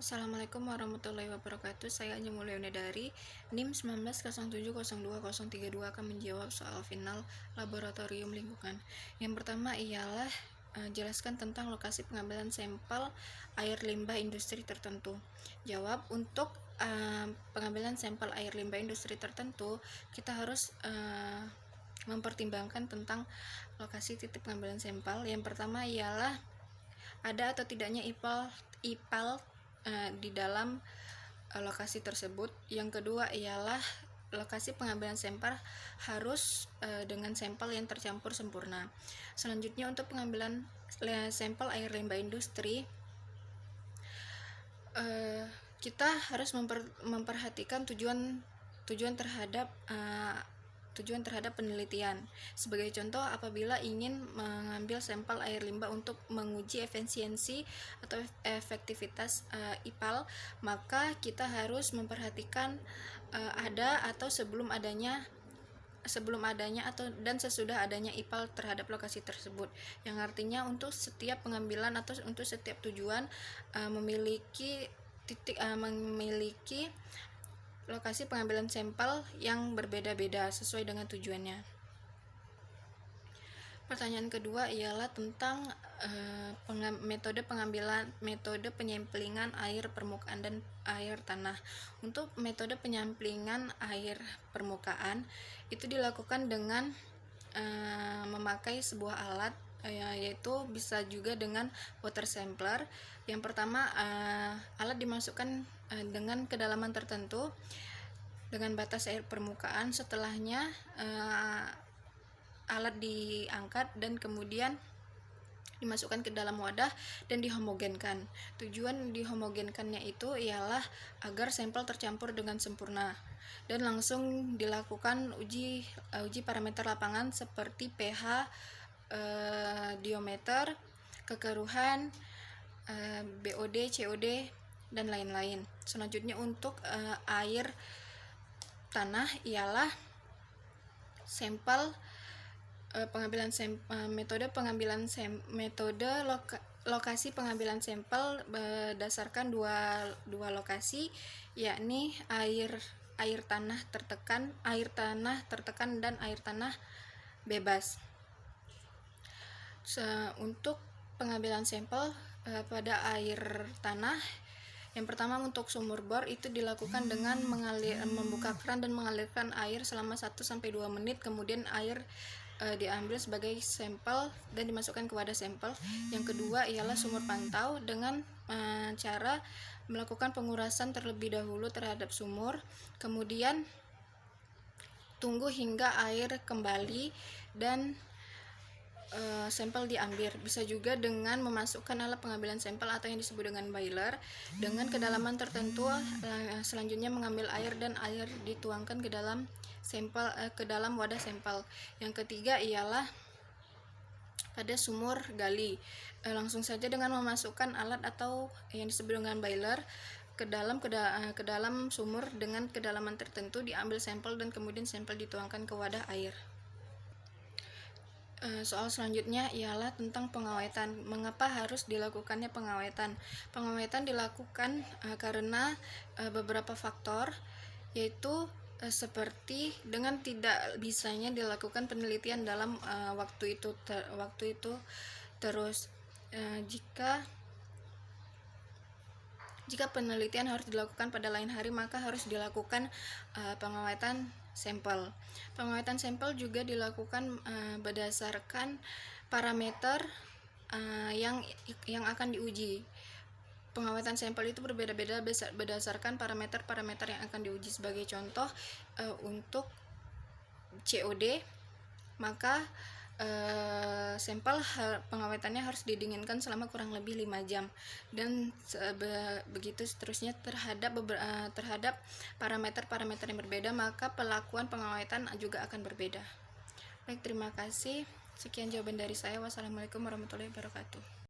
Assalamualaikum warahmatullahi wabarakatuh. Saya Anja Mulyana dari NIM 19070232 akan menjawab soal final laboratorium lingkungan. Yang pertama ialah jelaskan tentang lokasi pengambilan sampel air limbah industri tertentu. Jawab, untuk pengambilan sampel air limbah industri tertentu, kita harus mempertimbangkan tentang lokasi titik pengambilan sampel. Yang pertama ialah ada atau tidaknya IPAL di dalam lokasi tersebut. Yang kedua ialah lokasi pengambilan sampel harus dengan sampel yang tercampur sempurna. Selanjutnya, untuk pengambilan sampel air limbah industri, kita harus memperhatikan tujuan terhadap penelitian. Sebagai contoh, apabila ingin mengambil sampel air limbah untuk menguji efisiensi atau efektivitas IPAL, maka kita harus memperhatikan ada atau sebelum adanya dan sesudah adanya IPAL terhadap lokasi tersebut, yang artinya untuk setiap pengambilan atau untuk setiap tujuan memiliki lokasi pengambilan sampel yang berbeda-beda sesuai dengan tujuannya. Pertanyaan kedua ialah tentang metode penyamplingan air permukaan dan air tanah. Untuk metode penyamplingan air permukaan itu dilakukan dengan memakai sebuah alat, yaitu bisa juga dengan water sampler. Yang pertama, alat dimasukkan dengan kedalaman tertentu dengan batas air permukaan. Setelahnya alat diangkat dan kemudian dimasukkan ke dalam wadah dan dihomogenkan. Tujuan dihomogenkannya itu ialah agar sampel tercampur dengan sempurna dan langsung dilakukan uji parameter lapangan seperti pH, diometer, kekeruhan, BOD, COD, dan lain-lain. Selanjutnya, untuk air tanah ialah lokasi pengambilan sampel berdasarkan dua lokasi, yakni air tanah tertekan dan air tanah bebas. Untuk pengambilan sampel pada air tanah, yang pertama, untuk sumur bor itu dilakukan dengan membuka kran dan mengalirkan air selama 1-2 menit, kemudian air diambil sebagai sampel dan dimasukkan ke wadah sampel. Yang kedua ialah sumur pantau dengan cara melakukan pengurasan terlebih dahulu terhadap sumur, kemudian tunggu hingga air kembali dan sampel diambil. Bisa juga dengan memasukkan alat pengambilan sampel atau yang disebut dengan boiler dengan kedalaman tertentu. Selanjutnya mengambil air dan air dituangkan ke dalam wadah sampel. Yang ketiga ialah pada sumur gali, langsung saja dengan memasukkan alat atau yang disebut dengan boiler ke dalam sumur dengan kedalaman tertentu, diambil sampel dan kemudian sampel dituangkan ke wadah air. Soal selanjutnya ialah tentang pengawetan. Mengapa harus dilakukannya pengawetan? Pengawetan dilakukan karena beberapa faktor, yaitu seperti dengan tidak bisanya dilakukan penelitian dalam waktu itu terus. Jika penelitian harus dilakukan pada lain hari, maka harus dilakukan pengawetan sampel. Pengawetan sampel juga dilakukan berdasarkan parameter yang akan diuji. Pengawetan sampel itu berbeda-beda berdasarkan parameter yang akan diuji. Sebagai contoh, untuk COD, maka sampel pengawetannya harus didinginkan selama kurang lebih 5 jam, dan begitu seterusnya terhadap parameter yang berbeda, maka pelakuan pengawetan juga akan berbeda. Baik, terima kasih. Sekian jawaban dari saya. Wassalamualaikum warahmatullahi wabarakatuh.